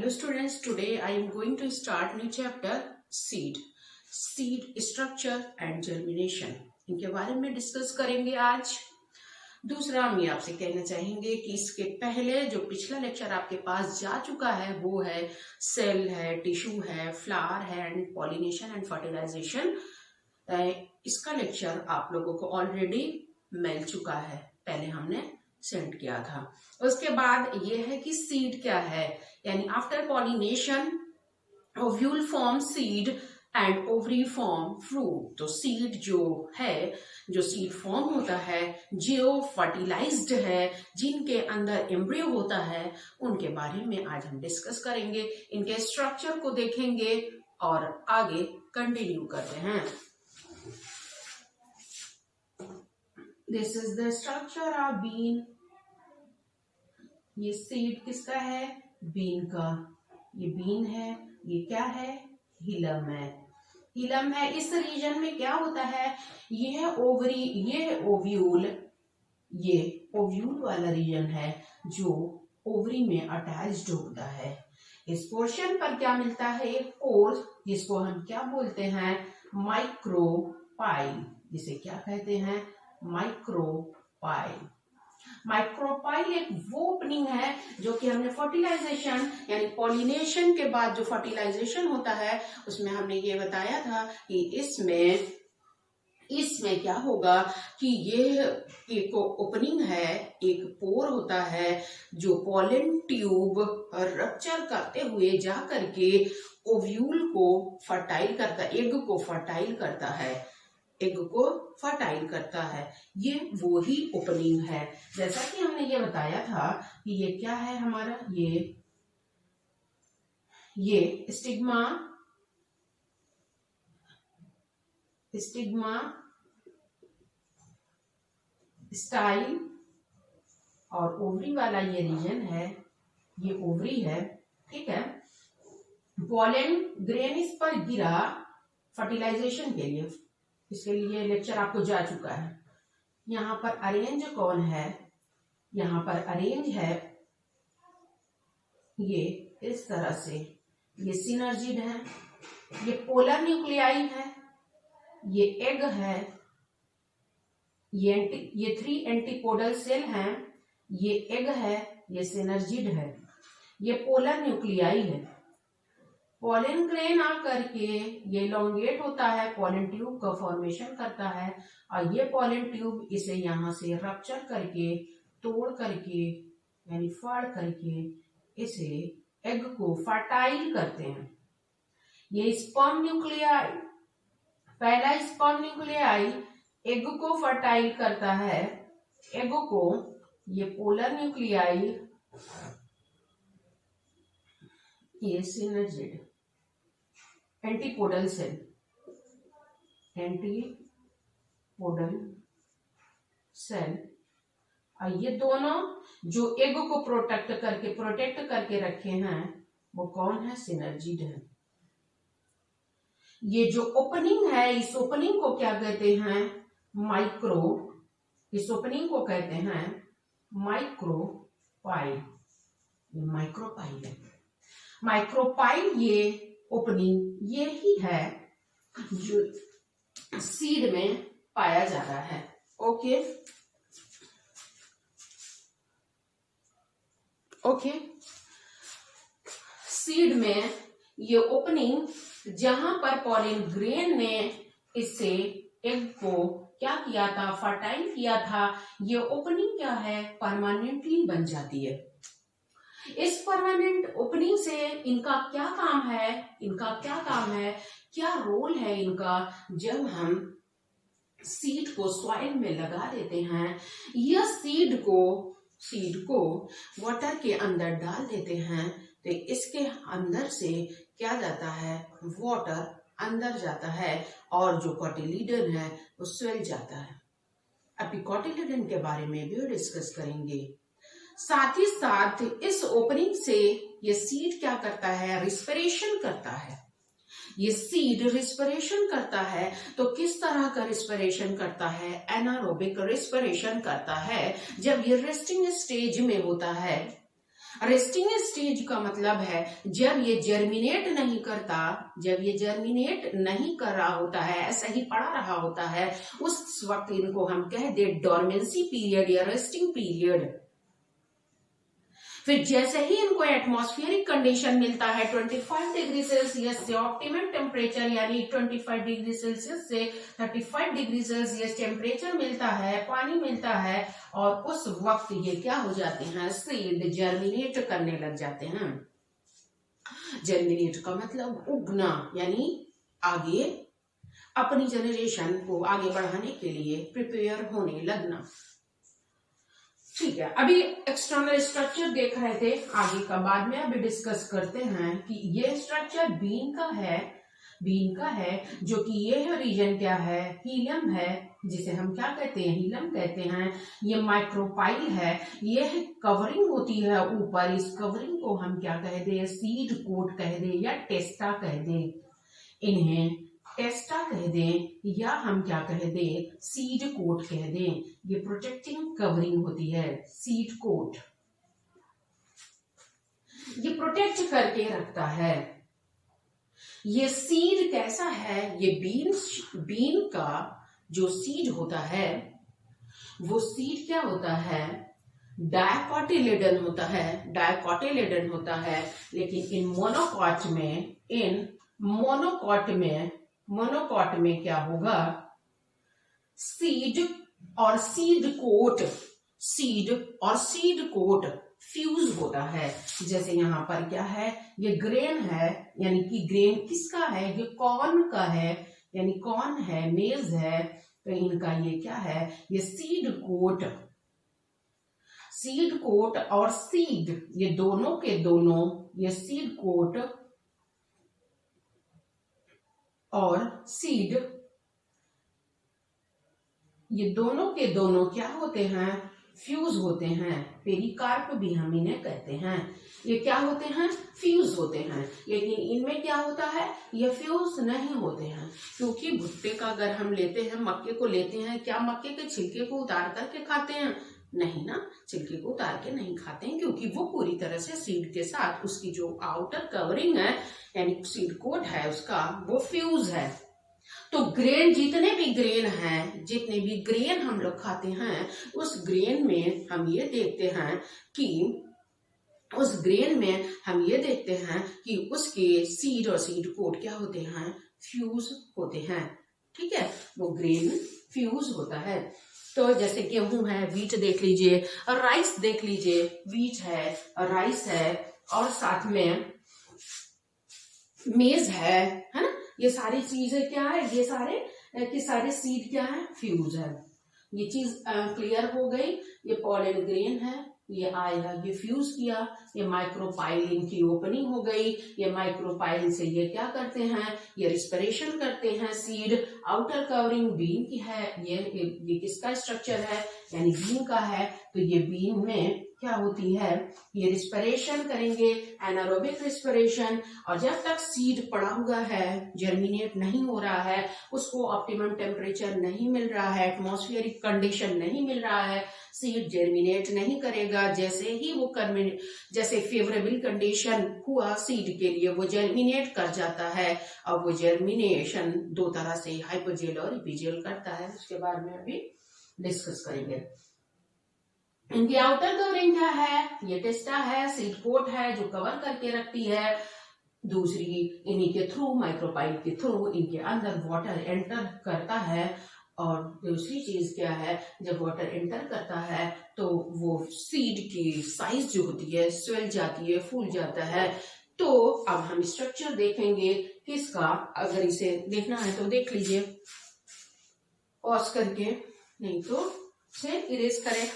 Hello students, today I am going to start new chapter seed structure and germination। इनके बारे में discuss करेंगे आज। दूसरा हम ये आपसे कहना चाहेंगे कि इसके पहले जो पिछला लेक्चर आपके पास जा चुका है वो है सेल है, टिश्यू है, फ्लावर है एंड पॉलिनेशन एंड फर्टिलाइजेशन। इसका लेक्चर आप लोगों को ऑलरेडी मिल चुका है, पहले हमने सेंड किया था। उसके बाद ये है कि सीड क्या है, यानी after pollination ovule form seed and ovary form fruit. तो सीड जो है, जो सीड फॉर्म होता है, जो फर्टिलाइज्ड है, जिनके अंदर एम्ब्रियो होता है, उनके बारे में आज हम डिस्कस करेंगे। इनके स्ट्रक्चर को देखेंगे और आगे कंटिन्यू करते हैं। This is the structure of bean. ये सीड किसका है? बीन का। ये बीन है, ये क्या है? हिलम है। हिलम है। इस रीजन में क्या होता है? ये है ओवरी, ये ओव्यूल, ये ओव्यूल वाला रीजन है जो ओवरी में अटैच्ड होता है। इस पोर्शन पर क्या मिलता है? एक पोर, जिसको हम क्या बोलते हैं? माइक्रोपाइल। जिसे क्या कहते हैं? माइक्रोपाइल। माइक्रोपाइल एक वो ओपनिंग है जो कि हमने फर्टिलाइजेशन यानी पॉलिनेशन के बाद जो फर्टिलाइजेशन होता है उसमें हमने ये बताया था कि इसमें क्या होगा कि ये एक ओपनिंग है, एक पोर होता है जो पॉलन ट्यूब रप्चर करते हुए जा करके ओव्यूल को फर्टाइल करता, एग को फर्टाइल करता है, एग को फर्टाइल करता है। ये वो ही ओपनिंग है। जैसा कि हमने ये बताया था कि ये क्या है हमारा? ये स्टिग्मा स्टाइल और ओवरी वाला ये रीजन है, ये ओवरी है, ठीक है। पॉलन ग्रेन इस पर गिरा फर्टिलाइजेशन के लिए, इसके लिए लेक्चर आपको जा चुका है। यहाँ पर अरेंज कौन है? यहाँ पर अरेंज है ये इस तरह से, ये सिनर्जिड है, ये पोलर न्यूक्लियाई है, ये एग है, ये 3 एंटीपोडल सेल हैं, ये एग है, ये सिनर्जिड है, ये पोलर न्यूक्लियाई है। पॉलन ग्रेन आकर के ये इलोंगेट होता है, पॉलन ट्यूब का फॉर्मेशन करता है और ये पॉलन ट्यूब इसे यहाँ से रप्चर करके, तोड़ करके यानी फाड़ करके इसे एग को फर्टाइल करते हैं। ये स्पर्म न्यूक्लियाई, पहला स्पर्म न्यूक्लियाई एग को फर्टाइल करता है, एग को। ये पोलर न्यूक्लियाई, ये synergid antipodal cell, antipodal cell, और ये दोनों जो एग को प्रोटेक्ट करके रखे हैं वो कौन है? सिनर्जिड है। ये जो ओपनिंग है, इस ओपनिंग को क्या कहते हैं? इस ओपनिंग को कहते हैं माइक्रोपाइल। माइक्रोपाइल है। माइक्रोपाइल ये ओपनिंग ये ही है जो सीड में पाया जा रहा है। ओके, सीड में ये ओपनिंग जहां पर पॉलन ग्रेन ने इससे एग को क्या किया था? फर्टाइल किया था। ये ओपनिंग क्या है? परमानेंटली बन जाती है। इस परमानेंट ओपनिंग से इनका क्या काम है? क्या रोल है इनका? जब हम सीड को सॉइल में लगा देते हैं या सीड को वाटर के अंदर डाल देते हैं तो इसके अंदर से क्या जाता है? वाटर अंदर जाता है और जो कोटिलीडन है वो स्वेल जाता है। अभी कोटिलीडन के बारे में भी डिस्कस करेंगे। साथ ही साथ इस ओपनिंग से ये सीड क्या करता है? रिस्पिरेशन करता है। ये सीड रिस्पिरेशन करता है। तो किस तरह का रिस्पिरेशन करता है? एनारोबिक रिस्पिरेशन करता है। जब ये रेस्टिंग स्टेज में होता है रेस्टिंग स्टेज का मतलब है जब ये जर्मिनेट नहीं करता, जब ये जर्मिनेट नहीं कर रहा होता है, ऐसा ही पड़ा रहा होता है, उस वक्त इनको हम कह दे डोरमेंसी पीरियड या रेस्टिंग पीरियड। फिर जैसे ही इनको एटमॉस्फेरिक कंडीशन मिलता है 25 डिग्री सेल्सियस से ऑप्टिमम टेम्परेचर यानी 25 डिग्री सेल्सियस से 35 डिग्री सेल्सियस टेम्परेचर मिलता है, पानी मिलता है, और उस वक्त ये क्या हो जाते हैं, सीड जर्मिनेट करने लग जाते हैं। जर्मिनेट का मतलब उगना, यानी आगे अपनी जनरेशन को आगे बढ़ाने के लिए प्रिपेयर होने लगना। ठीक है, अभी एक्सटर्नल स्ट्रक्चर देख रहे थे, आगे का बाद में अभी डिस्कस करते हैं कि ये स्ट्रक्चर बीन का है, बीन का है, जो कि ये रीजन क्या है, हीलियम है, जिसे हम क्या कहते हैं, हीलियम कहते हैं। ये माइक्रोपाइल है, ये कवरिंग होती है ऊपर, इस कवरिंग को हम क्या कह दे, सीड कोट कह दे या टेस्टा कह दे, इन्हें टेस्टा कह दें या हम क्या कह दें, सीड कोट कह दें। ये प्रोटेक्टिंग कवरिंग होती है, सीड कोट, ये प्रोटेक्ट करके रखता है। ये सीड कैसा है, ये बीन का जो सीड होता है, वो सीड क्या होता है, डायकोटिलेडन होता है, डायकोटिलेडन होता है। लेकिन इन मोनोकॉट में क्या होगा, सीड और सीड कोट फ्यूज होता है। जैसे यहाँ पर क्या है, ये ग्रेन है, यानी कि ग्रेन किसका है, ये कॉर्न का है, यानी कॉर्न है, मेज है, तो इनका ये क्या है, ये सीड कोट और सीड, ये दोनों के दोनों, ये सीड कोट और सीड, ये दोनों के दोनों क्या होते हैं, फ्यूज होते हैं। पेरिकार्प भी हम इन्हें कहते हैं। ये क्या होते हैं, फ्यूज होते हैं। लेकिन इनमें क्या होता है, ये फ्यूज नहीं होते हैं, क्योंकि भुट्टे का अगर हम लेते हैं, मक्के को लेते हैं, क्या मक्के के छिलके को उतार करके खाते हैं, नहीं ना, छिलके को उतार के नहीं खाते हैं, क्योंकि वो पूरी तरह से सीड के साथ उसकी जो आउटर कवरिंग है यानी सीड कोट है उसका, वो फ्यूज है। तो ग्रेन, जितने भी ग्रेन हम लोग खाते हैं, उस ग्रेन में हम ये देखते हैं कि उसके सीड और सीड कोट क्या होते हैं, फ्यूज होते हैं। ठीक है, वो ग्रेन फ्यूज होता है। तो जैसे गेहूं है, वीट देख लीजिए, और राइस देख लीजिए, वीट है और राइस है, और साथ में मेज है ना, ये सारी चीजें क्या है, ये सारे सीड क्या है, फ्यूज है। ये चीज क्लियर हो गई। ये पॉलन ग्रेन है, ये आया, ये फ्यूज किया, ये माइक्रोपाइल इनकी ओपनिंग हो गई। ये माइक्रोपाइल से ये क्या करते हैं, ये रिस्पिरेशन करते हैं। सीड आउटर कवरिंग बीन की है, ये किसका स्ट्रक्चर है, यानी बीन का है। तो ये बीन में क्या होती है, ये रिस्पिरेशन करेंगे, एनारोबिक रिस्पिरेशन। और जब तक सीड पड़ा हुआ है, जर्मिनेट नहीं हो रहा है, उसको ऑप्टिमम टेम्परेचर नहीं मिल रहा है, एटमॉस्फेरिक कंडीशन नहीं मिल रहा है, सीड जर्मिनेट नहीं करेगा। जैसे ही वो जैसे फेवरेबल कंडीशन हुआ सीड के लिए, वो जर्मिनेट कर जाता है। और वो जर्मिनेशन दो तरह से, हाइपोजेल और एपिजेल करता है, उसके बारे में अभी डिस्कस करेंगे। इनकी आउटर कवरिंग क्या है, ये टेस्टा है, सीड कोट है जो कवर करके रखती है। दूसरी, इन्हीं के थ्रू, माइक्रोपाइल के थ्रू इनके अंदर वाटर एंटर करता है। और दूसरी चीज क्या है, जब वाटर एंटर करता है तो वो सीड की साइज जो होती है स्वेल जाती है, फूल जाता है। तो अब हम स्ट्रक्चर देखेंगे किसका, अगर इसे देखना है तो देख लीजिए पॉज करके, नहीं तो से इरेज करें।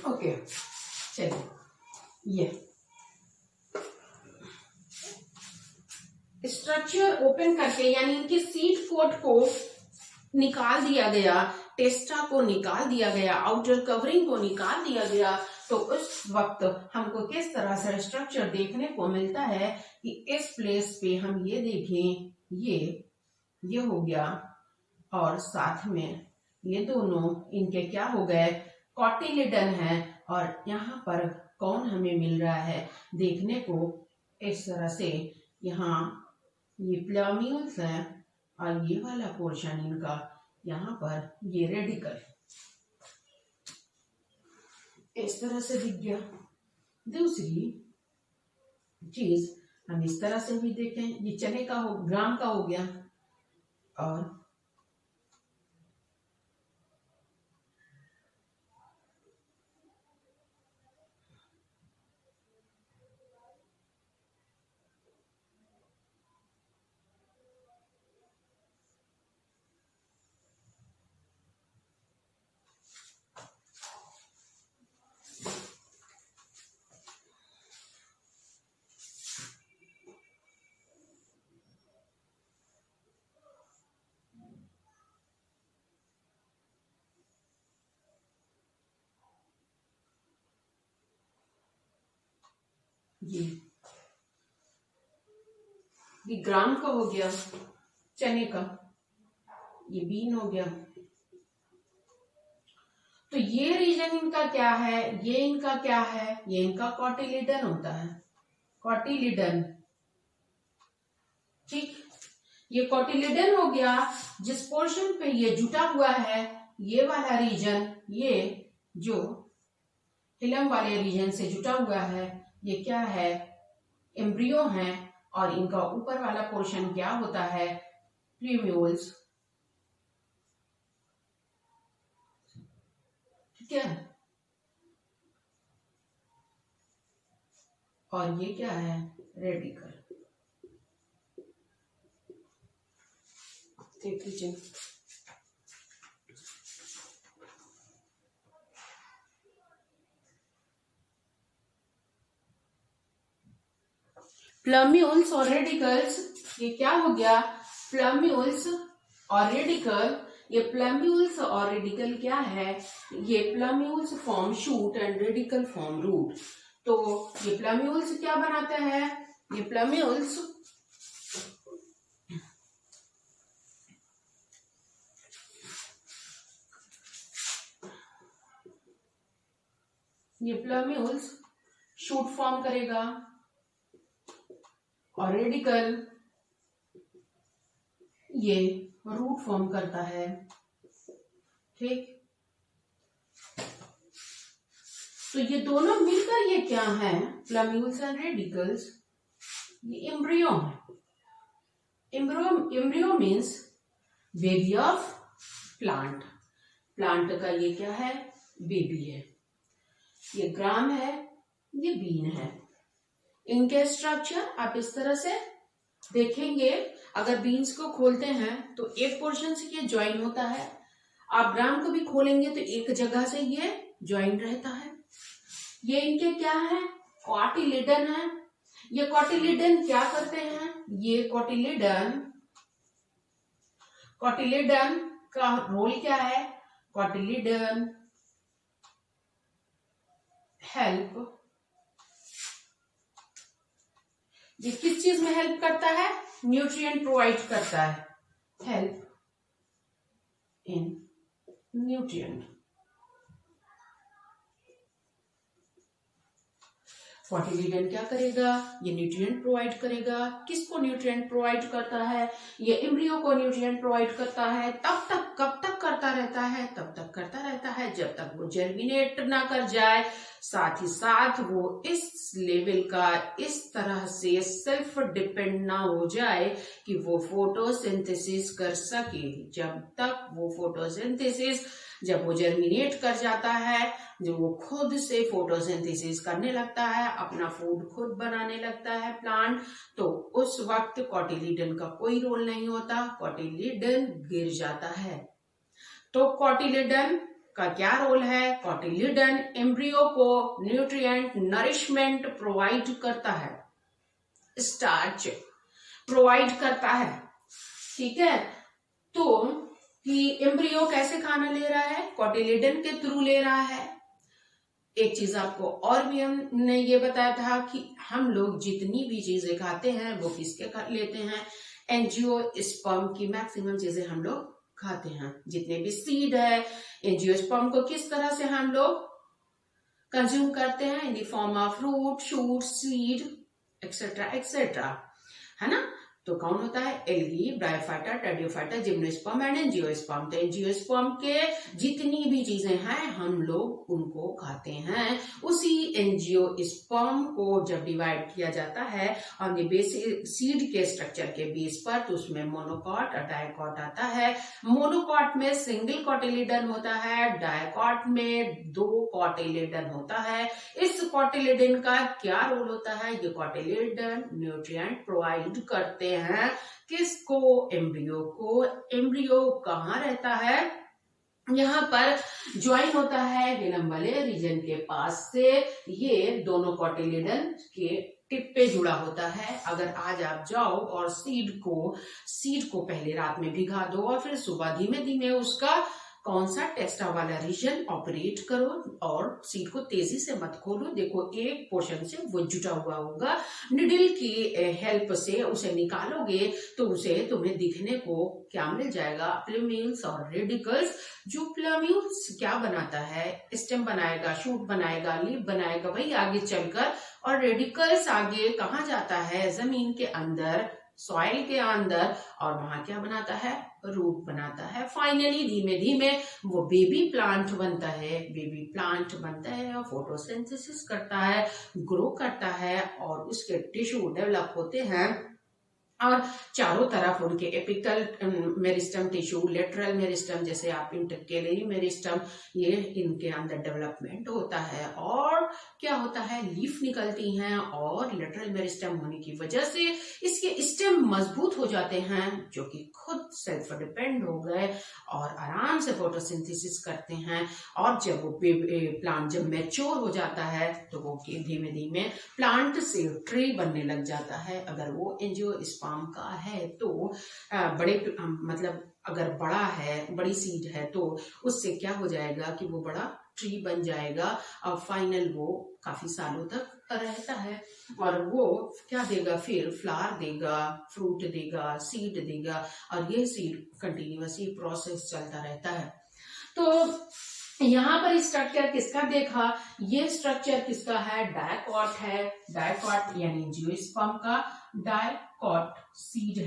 ओके, चलिए, ये स्ट्रक्चर ओपन करके, यानी इनके सीड कोट को निकाल दिया गया, टेस्टा को निकाल दिया गया, आउटर कवरिंग को निकाल दिया गया। तो उस वक्त हमको किस तरह से स्ट्रक्चर देखने को मिलता है कि इस प्लेस पे हम ये देखें, ये हो गया, और साथ में ये दोनों इनके क्या हो गए, कॉटिलिडन है, और यहाँ पर कौन हमें मिल रहा है देखने को इस तरह से। यहाँ ये प्लाम्यूल्स है और ये वाला पोर्शन इनका यहाँ पर ये रेडिकल इस तरह से दिख गया। दूसरी चीज हम इस तरह से भी देखें, ये चने का हो ग्राम का हो गया और ये ग्राम का हो गया चने का, ये बीन हो गया। तो ये रीजन इनका क्या है, ये इनका क्या है, ये इनका कॉटिलिडन होता है, कॉटिलिडन। ठीक, ये कॉटिलिडन हो गया। जिस पोर्शन पे ये जुटा हुआ है ये वाला रीजन, ये जो हिलम वाले रीजन से जुटा हुआ है, ये क्या है, एम्ब्रियो है। और इनका ऊपर वाला पोर्शन क्या होता है, प्रीम्यूल्स। ठीक है, और ये क्या है, रेडिकल। देख लीजिए, प्लम्यूल्स और रेडिकल्स, ये क्या हो गया, प्लम्यूल्स और रेडिकल। ये प्लम्यूल्स और रेडिकल क्या है, ये plumules form shoot and radical form root. तो ये प्लम्यूल्स क्या बनाते हैं, ये प्लम्यूल्स शूट फॉर्म करेगा और रेडिकल ये रूट फॉर्म करता है। ठीक, तो ये दोनों मिलकर ये क्या है, प्लम्यूल्स एंड रेडिकल्स, ये एम्ब्रियो है। Embryo means baby of plant. Plant का ये क्या है, बेबी है। ये ग्राम है, ये बीन है। इनके स्ट्रक्चर आप इस तरह से देखेंगे। अगर बीन्स को खोलते हैं तो एक पोर्शन से ये ज्वाइन होता है, आप ग्राम को भी खोलेंगे तो एक जगह से ये ज्वाइन रहता है। ये इनके क्या है, कॉटिलिडन है। ये कॉटिलिडन क्या करते हैं, ये कॉटिलिडन का रोल क्या है, कॉटिलिडन हेल्प, ये किस चीज में हेल्प करता है, न्यूट्रिएंट प्रोवाइड करता है, हेल्प इन न्यूट्रिएंट। कॉटिलिडन क्या करेगा, ये न्यूट्रिएंट प्रोवाइड करेगा। किसको न्यूट्रिएंट प्रोवाइड करता है, ये एम्ब्रियो को न्यूट्रिएंट प्रोवाइड करता है। तब तक कब तक करता रहता है, तब तक करता रहता है जब तक वो जर्मिनेट ना कर जाए। साथ ही साथ वो इस लेवल का इस तरह से सेल्फ डिपेंड ना हो जाए कि वो फोटोसिंथेसिस कर सके। जब तक वो फोटोसिंथेसिस, जब वो जर्मिनेट कर जाता है, जब वो खुद से फोटोसिंथेसिस करने लगता है, अपना फूड खुद बनाने लगता है प्लांट, तो उस वक्त कॉटिलिडन का कोई रोल नहीं होता, कॉटिलिडन गिर जाता है। तो कॉटिलिडन का क्या रोल है, कॉटिलिडन एम्ब्रियो को न्यूट्रिएंट नरिशमेंट प्रोवाइड करता है, स्टार्च प्रोवाइड करता है। ठीक है, तो कि एम्ब्रियो कैसे खाना ले रहा है, कॉटिलिडन के थ्रू ले रहा है। एक चीज आपको और भी हमने ये बताया था कि हम लोग जितनी भी चीजें खाते हैं वो किसके लेते हैं, एंजियोस्पर्म की मैक्सिमम चीजें हम लोग खाते हैं। जितने भी सीड है, एंजियोस्पर्म को किस तरह से हम लोग कंज्यूम करते हैं in the form of fruit, shoot, seed etcetera etcetera, है ना। तो कौन होता है? Algae, bryophyta, pteridophyta, gymnosperm and angiosperm. तो एंजियोस्पर्म के जितनी भी चीजें हैं हम लोग उनको खाते हैं। उसी एंजियोस्पर्म को जब डिवाइड किया जाता है ऑन द बेसिस सीड के स्ट्रक्चर के बेस पर, तो उसमें मोनोकॉट और डायकॉट आता है। मोनोकॉट में सिंगल कॉटिलिडन होता है, डायकॉट में 2 कॉटिलिडन होता है। इस कॉटिलिडन का क्या रोल होता है? ये कॉटिलिडन न्यूट्रिएंट प्रोवाइड करते हैं किसको? एम्ब्रियो को। एम्ब्रियो कहाँ रहता है? यहाँ पर ज्वाइन होता है वेलम वाले रीजन के पास से। ये दोनों कॉटिलिडन के टिप पे जुड़ा होता है। अगर आज आप जाओ और सीड को पहले रात में भिगा दो और फिर सुबह धीमे धीमे उसका कौन सा टेस्टा वाला रीजन ऑपरेट करो और सीड को तेजी से मत खोलो, देखो एक पोर्शन से वो जुटा हुआ होगा। निडल की हेल्प से उसे निकालोगे तो उसे तुम्हें दिखने को क्या मिल जाएगा? प्लम्यूल्स और रेडिकल्स। जो प्लम्यूल्स क्या बनाता है? स्टेम बनाएगा, शूट बनाएगा, लीफ बनाएगा, वही आगे चलकर। और रेडिकल्स आगे कहाँ जाता है? जमीन के अंदर, सॉइल के अंदर, और वहां क्या बनाता है? रूट बनाता है। फाइनली धीमे धीमे वो बेबी प्लांट बनता है। बेबी प्लांट बनता है और फोटोसिंथेसिस करता है, ग्रो करता है और उसके टिश्यू डेवलप होते हैं और चारों तरफ उनके apical meristem tissue, lateral meristem, जैसे आप इंटरकेलरी मेरिस्टम, ये इनके अंदर डेवलपमेंट होता है और क्या होता है? लीफ निकलती हैं और लेटरल मेरिस्टम होने की वजह से इसके स्टेम मजबूत हो जाते हैं, जो कि खुद सेल्फ डिपेंड हो गए और आराम से फोटोसिंथेसिस करते हैं। और जब वो प्लांट जब मैच्योर हो जाता है तो वो धीमे धीमे प्लांट से ट्री बनने लग जाता है। अगर वो एंजियोस्पर्म का है तो बड़े मतलब अगर बड़ा है, बड़ी सीड है, तो उससे क्या हो जाएगा कि वो बड़ा ट्री बन जाएगा और फाइनल वो काफी सालों तक रहता है और वो क्या देगा? फिर फ्लावर देगा, फ्रूट देगा, सीड देगा और ये सीड कंटिन्यूअसली प्रोसेस चलता रहता है। तो यहाँ पर स्ट्रक्चर किसका देखा? ये स्ट्रक्चर किसका है? डायकॉट है। डायकॉट यानी एंजियोस्पर्म का। डायकॉट सीड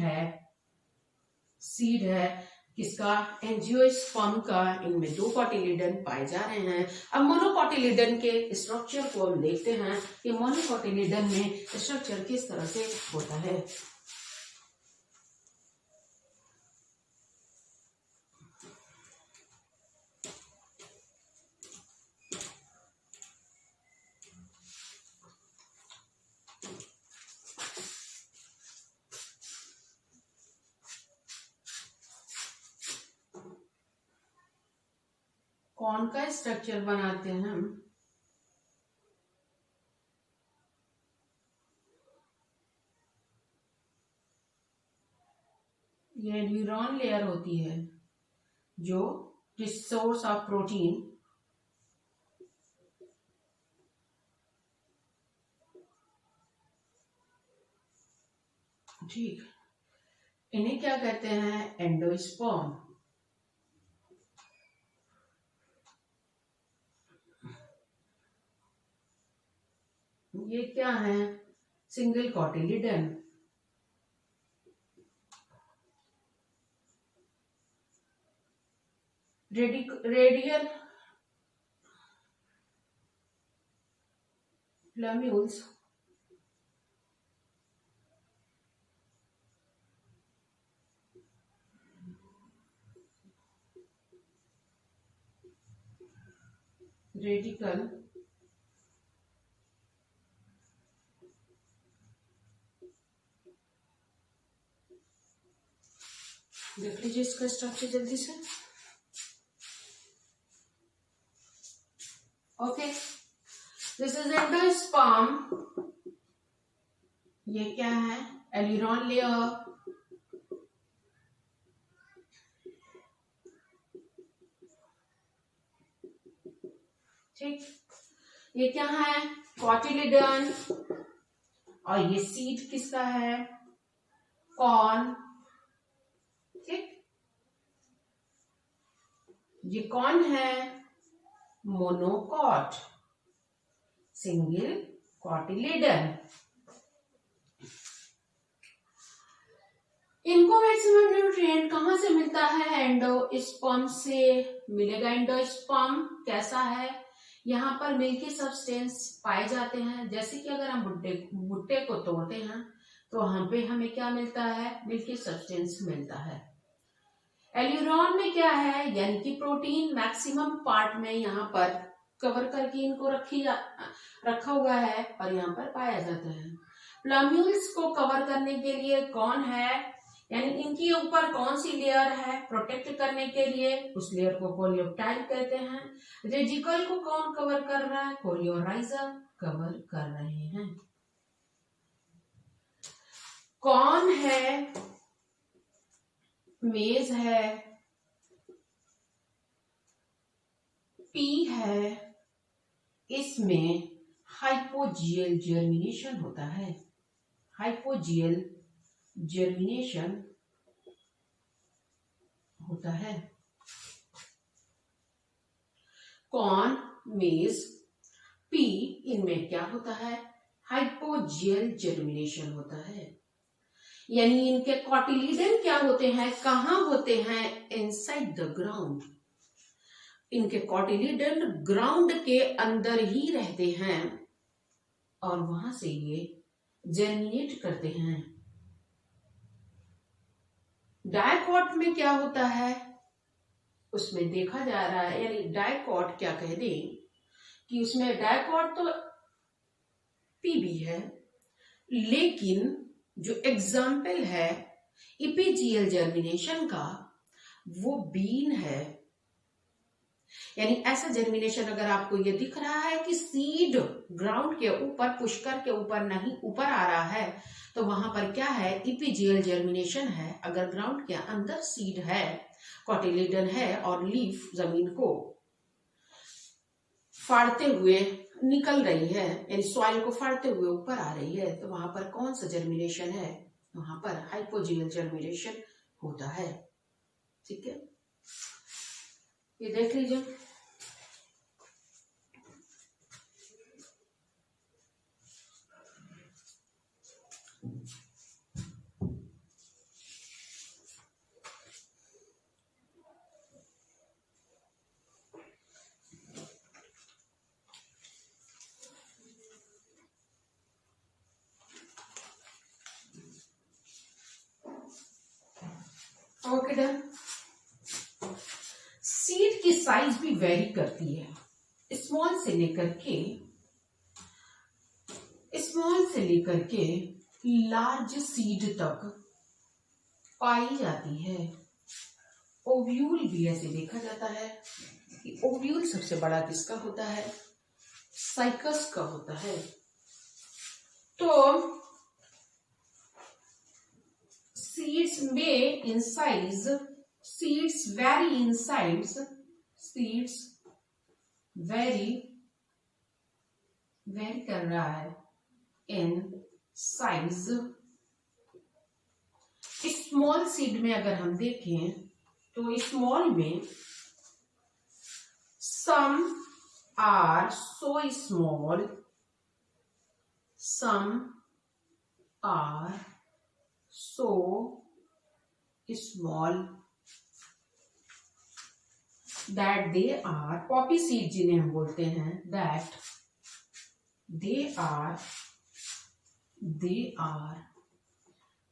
है किसका? एंजियोस्पर्म का। इनमें 2 कॉटिलिडन पाए जा रहे हैं। अब मोनोकॉटिलिडन के स्ट्रक्चर को हम देखते हैं कि मोनोकॉटिलिडन में स्ट्रक्चर किस तरह से होता है। कौन का स्ट्रक्चर बनाते हैं हम? ये न्यूरॉन लेयर होती है जो सोर्स ऑफ प्रोटीन, ठीक, इन्हें क्या कहते हैं? एंडोस्पर्म। ये क्या है? Single cotyledon. रेडियल प्लम्यूल्स रेडिकल देख लीजिए इसका स्ट्रक्चर जल्दी से। Okay, this is endosperm. ये क्या है? एलिरॉन लेयर। ठीक, ये क्या है? कॉटिलिडन। और ये सीड किसका है? कॉर्न। ठीक, ये कौन है? मोनोकॉट। Single cotyledon. इनको मैक्सिमम न्यूट्रिएंट कहाँ से मिलता है? एंडोस्पर्म से मिलेगा। एंडोस्पर्म कैसा है? यहाँ पर मिल्की सब्सटेंस पाए जाते हैं। जैसे कि अगर हम भुट्टे को तोड़ते हैं तो वहां पे हमें क्या मिलता है? मिल्की सब्सटेंस मिलता है। एल्यूरॉन में क्या है? यानी कि प्रोटीन मैक्सिमम पार्ट में यहाँ पर कवर करके इनको रखा हुआ है और यहाँ पर पाया जाता है। प्लम्यूल्स को कवर करने के लिए कौन है? यानी इनके ऊपर कौन सी लेयर है प्रोटेक्ट करने के लिए? उस लेयर को कोलियोप्टाइड कहते हैं। रेडिकल को कौन कवर कर रहा है? कोलियोराइजा कवर कर रहे हैं। कौन है? मेज है, पी है, इसमें हाइपोजियल जर्मिनेशन होता है। हाइपोजियल जर्मिनेशन होता है। कौन, मेज, पी, इनमें क्या होता है? हाइपोजियल जर्मिनेशन होता है। यानी इनके कॉटिलीडन क्या होते हैं? कहाँ होते हैं? Inside the ground. इनके कॉटिलीडन ग्राउंड के अंदर ही रहते हैं और वहां से ये जर्मिनेट करते हैं। डायकॉट में क्या होता है? उसमें देखा जा रहा है, यानी डायकॉट क्या कह दें कि उसमें डायकॉट तो पी भी है, लेकिन जो एग्जाम्पल है इपीजियल जर्मिनेशन का वो बीन है। यानी ऐसा जर्मिनेशन अगर आपको ये दिख रहा है कि सीड ग्राउंड के ऊपर, पुष्कर के ऊपर नहीं, ऊपर आ रहा है, तो वहां पर क्या है? इपीजियल जर्मिनेशन है। अगर ग्राउंड के अंदर सीड है, कॉटिलीडन है और लीफ जमीन को फाड़ते हुए निकल रही है, यानी सॉइल को फाड़ते हुए ऊपर आ रही है, तो वहां पर कौन सा जर्मिनेशन है? वहां पर हाइपोजियल जर्मिनेशन होता है। ठीक है, ये देख लीजिए। Okay done. सीड की साइज भी वेरी करती है, स्मॉल से लेकर के लार्ज सीड तक पाई जाती है। ओव्यूल भी ऐसे देखा जाता है कि ओव्यूल सबसे बड़ा किसका होता है? साइकस का होता है। तो seeds may in size, seeds vary in size, seeds vary कर रहा है in size। स्मॉल सीड में अगर हम देखें तो स्मॉल में some are so small, some are so small that they are, Poppy seed जिन्हें हम बोलते हैं, that they are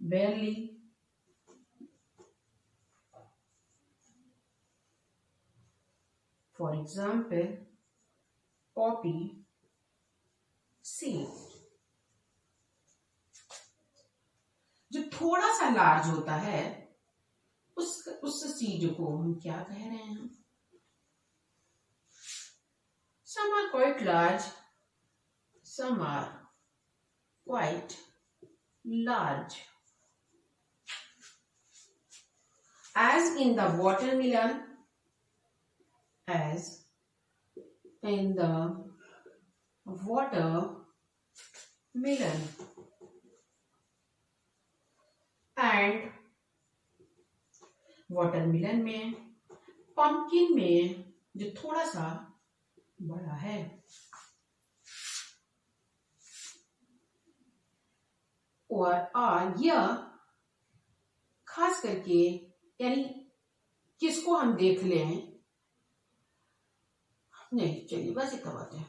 barely for example poppy seed, जो थोड़ा सा लार्ज होता है उस सीड को हम क्या कह रहे हैं? Some are quite large, some are quite large. As in the watermelon, as in the watermelon. And watermelon में, पंपकिन में जो थोड़ा सा बड़ा है। और यह खास करके यानी किसको हम देख लें, नहीं चलिए बस इतना बात है।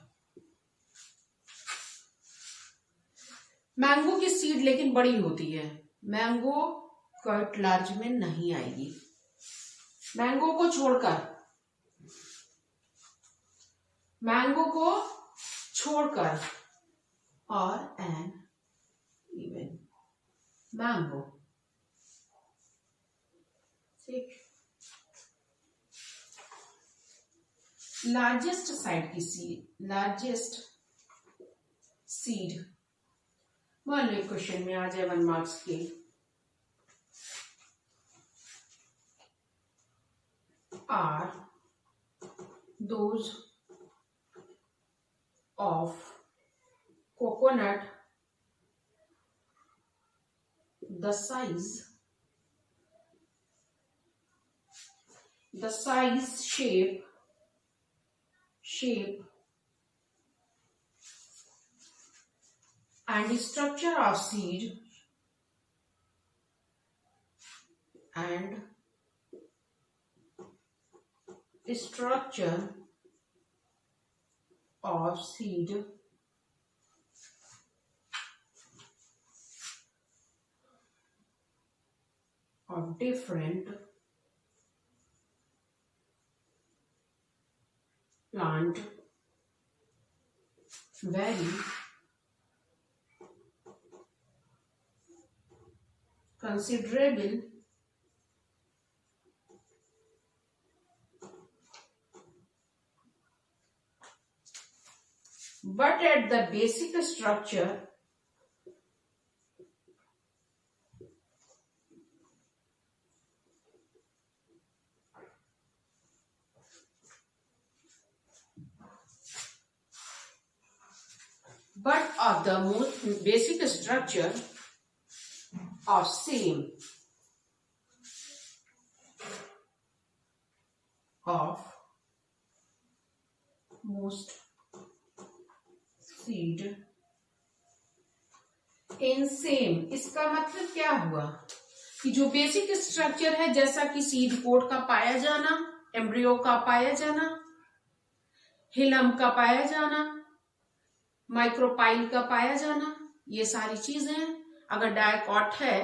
मैंगो की सीड लेकिन बड़ी होती है, मैंगो कट लार्ज में नहीं आएगी। मैंगो को छोड़कर और एन इवन मैंगो, ठीक। लार्जेस्ट सीड मान लो क्वेश्चन में आ जाए 1 मार्क्स के, are those of coconut the size, shape and structure of seed and structure of seed of different plant vary considerable but at the basic structure but of the most basic structure of same of most seed in same। इसका मतलब क्या हुआ कि जो basic structure है, जैसा कि seed code का पाया जाना, एम्ब्रियो का पाया जाना, हिलम का पाया जाना, माइक्रोपाइल का पाया जाना, ये सारी चीजें अगर डायकॉट है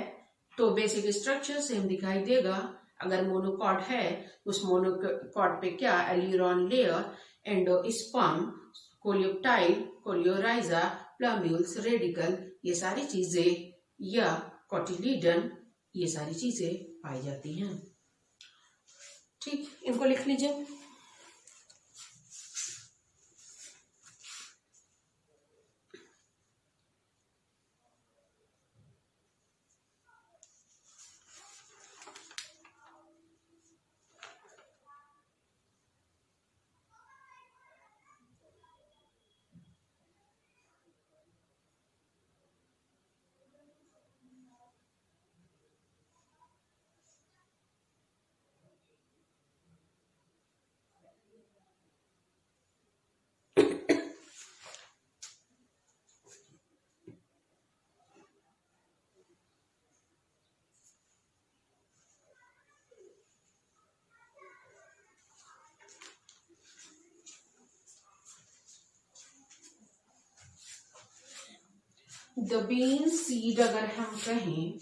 तो बेसिक स्ट्रक्चर सेम दिखाई देगा। अगर मोनोकॉट है उस मोनोकॉट पे क्या, aleurone layer, endosperm, coleoptile, coleorhiza, plumules, radical, ये सारी चीजें, या कोटिलीडन, ये सारी चीजें पाई जाती हैं। ठीक, इनको लिख लीजिए। द बीन सीड अगर हम कहें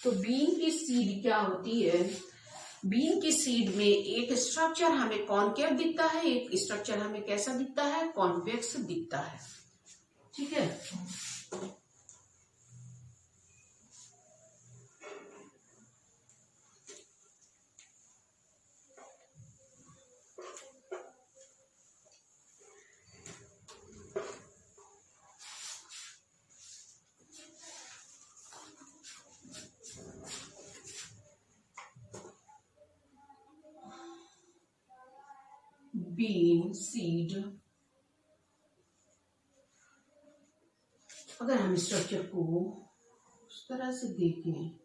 तो बीन की सीड क्या होती है, बीन की सीड में एक स्ट्रक्चर हमें कॉनकेव दिखता है, एक स्ट्रक्चर हमें कैसा दिखता है, कॉन्वेक्स दिखता है। ठीक है, बीन सीड अगर हम स्ट्रक्चर को उस तरह से देखें,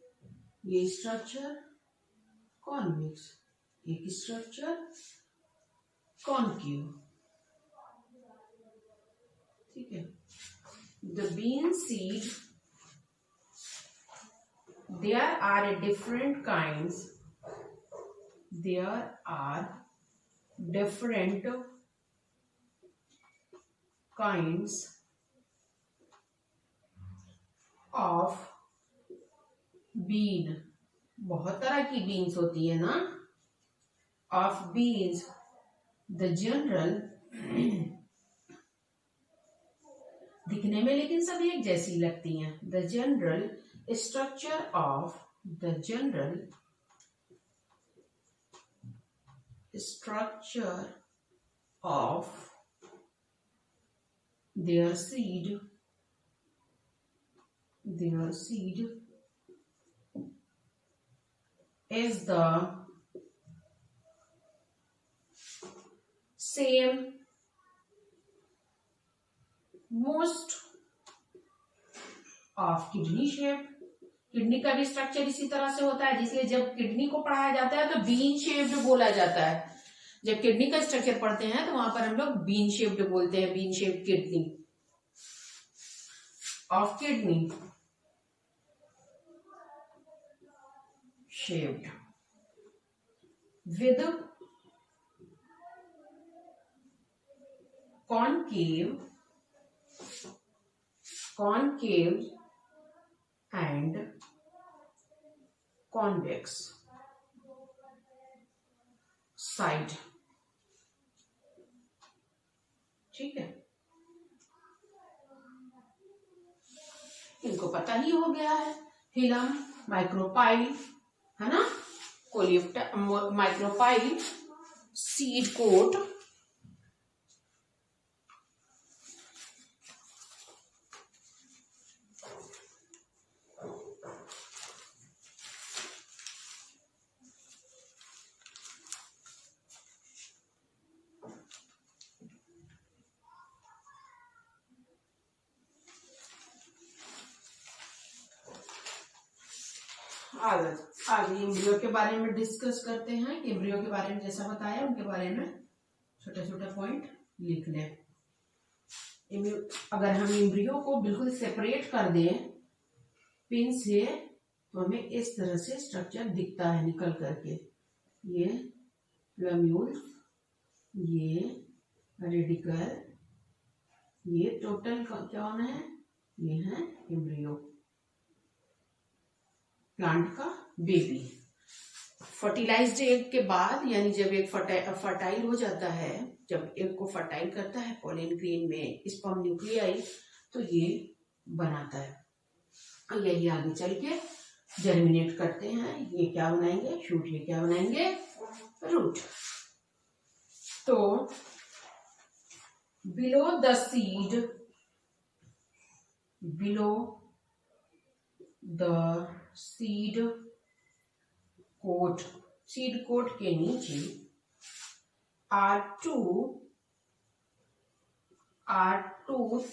ये स्ट्रक्चर कॉन्वेक्स, एक स्ट्रक्चर कॉनकेव। ठीक है, the bean seed there are different kinds, there are different kinds of bean, बहुत तरह की बीन्स होती है ना, of beans, the general दिखने में लेकिन सभी एक जैसी लगती हैं, the general structure of their seed is the same most of kidney shape, kidney का भी स्ट्रक्चर इसी तरह से होता है, इसलिए जब किडनी को पढ़ाया जाता है तो बीन शेप्ड बोला जाता है। जब किडनी का स्ट्रक्चर पढ़ते हैं तो वहां पर हम लोग बीन शेप्ड बोलते हैं, bean shaped kidney, of kidney shaped with concave and convex side, ठीक है, इनको पता ही हो गया है, फिलम, माइक्रोपाइल, है ना, माइक्रोपाइल, सीड कोट, आगे एम्ब्रियो के बारे में डिस्कस करते हैं। एम्ब्रियो के बारे में जैसा बताया उनके बारे में छोटा छोटा पॉइंट लिख लें। अगर हम एम्ब्रियो को बिल्कुल सेपरेट कर दें पिन से तो हमें इस तरह से स्ट्रक्चर दिखता है निकल करके, ये प्लम्यूल्स, ये रेडिकल, ये टोटल क्या होना है, ये है एम्ब्रियो, प्लांट का बेबी। फर्टिलाइज्ड एग के बाद, यानी जब एक फर्टाइल हो जाता है, जब एग को फर्टाइल करता है पोलन ग्रेन में स्पर्म न्यूक्लियाई, तो ये बनाता है, यही आगे चल के जर्मिनेट करते हैं। ये क्या बनाएंगे, शूट, ये क्या बनाएंगे, रूट। तो बिलो द सीड कोट के नीचे are two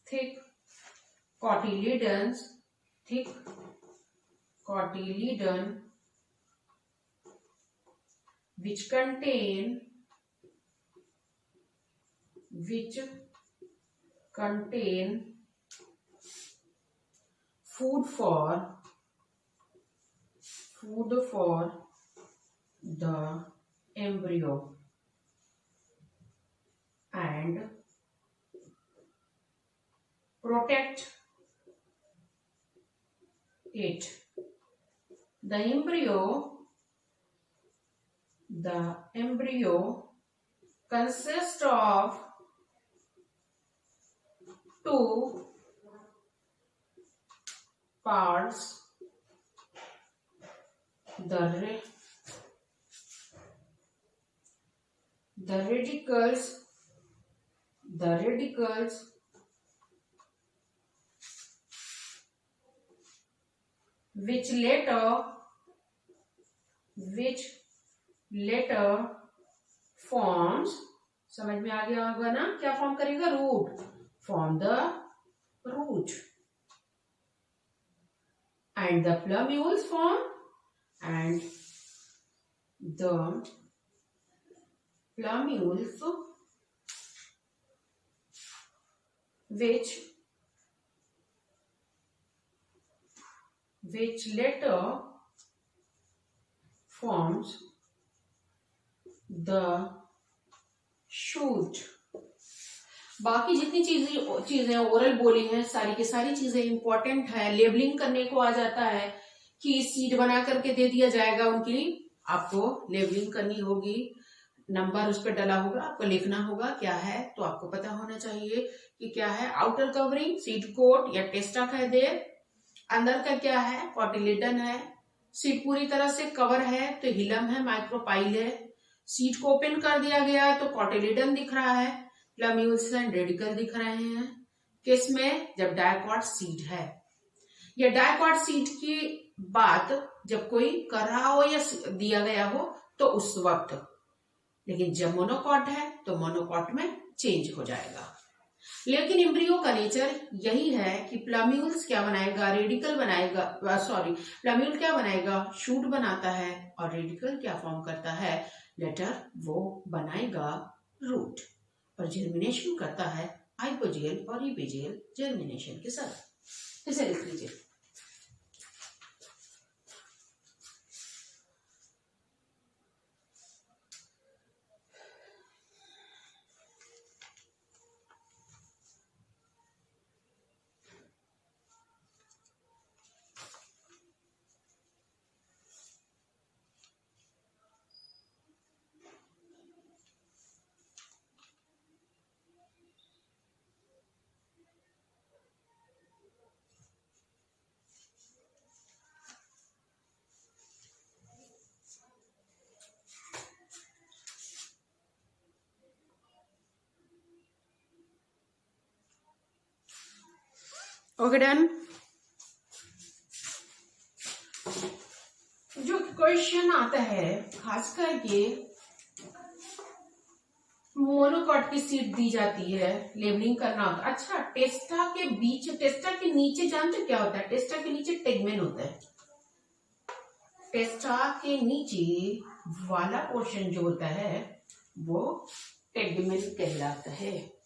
thick cotyledon which contain food for the embryo and protect it. The embryo consists of two parts, the radicals which later forms, समझ में आ गया होगा ना, क्या फॉर्म करेगा, root, form the root, and the plumule form, and the plumules which which later forms the shoot। बाकी जितनी चीजें ओरल बोली हैं सारी की सारी चीजें इंपॉर्टेंट है। लेबलिंग करने को आ जाता है कि सीट बना करके दे दिया जाएगा, उनकी आपको लेबलिंग करनी होगी, नंबर उस पर डला होगा, आपको लिखना होगा क्या है, तो आपको पता होना चाहिए कि क्या है। आउटर कवरिंग सीट कोट या टेस्टा है देर, अंदर का क्या है, कॉटिलेडन है। सीट पूरी तरह से कवर है तो हिलम है, माइक्रोपाइल है। सीट को ओपन कर दिया गया है तो कॉटिलेडन दिख रहा है, प्लम्यूल्स एंड रेडिकल दिख रहे हैं। किस में, जब डायकॉट सीट है। या डायकॉट सीट की बात जब कोई कर रहा हो या दिया गया हो तो उस वक्त, लेकिन जब मोनोकॉट है तो मोनोकॉट में चेंज हो जाएगा। लेकिन एम्ब्रियो का नेचर यही है कि प्लम्यूल्स क्या बनाएगा, रेडिकल बनाएगा, प्लम्यूल क्या बनाएगा, शूट बनाता है, और रेडिकल क्या फॉर्म करता है, लेटर वो बनाएगा रूट, और जर्मिनेशन करता है हाइपोजियल और इपिजियल जर्मिनेशन के साथ। इसे लिख लीजिए। Okay done. जो क्वेश्चन आता है खास करके मोनोकॉट की सीट दी जाती है, लेबलिंग करना होता है। अच्छा, टेस्टा के बीच, टेस्टा के नीचे जानते क्या होता है, टेस्टा के नीचे टेगमेन होता है। टेस्टा के नीचे वाला पोर्शन जो होता है वो टेगमेन कहलाता है।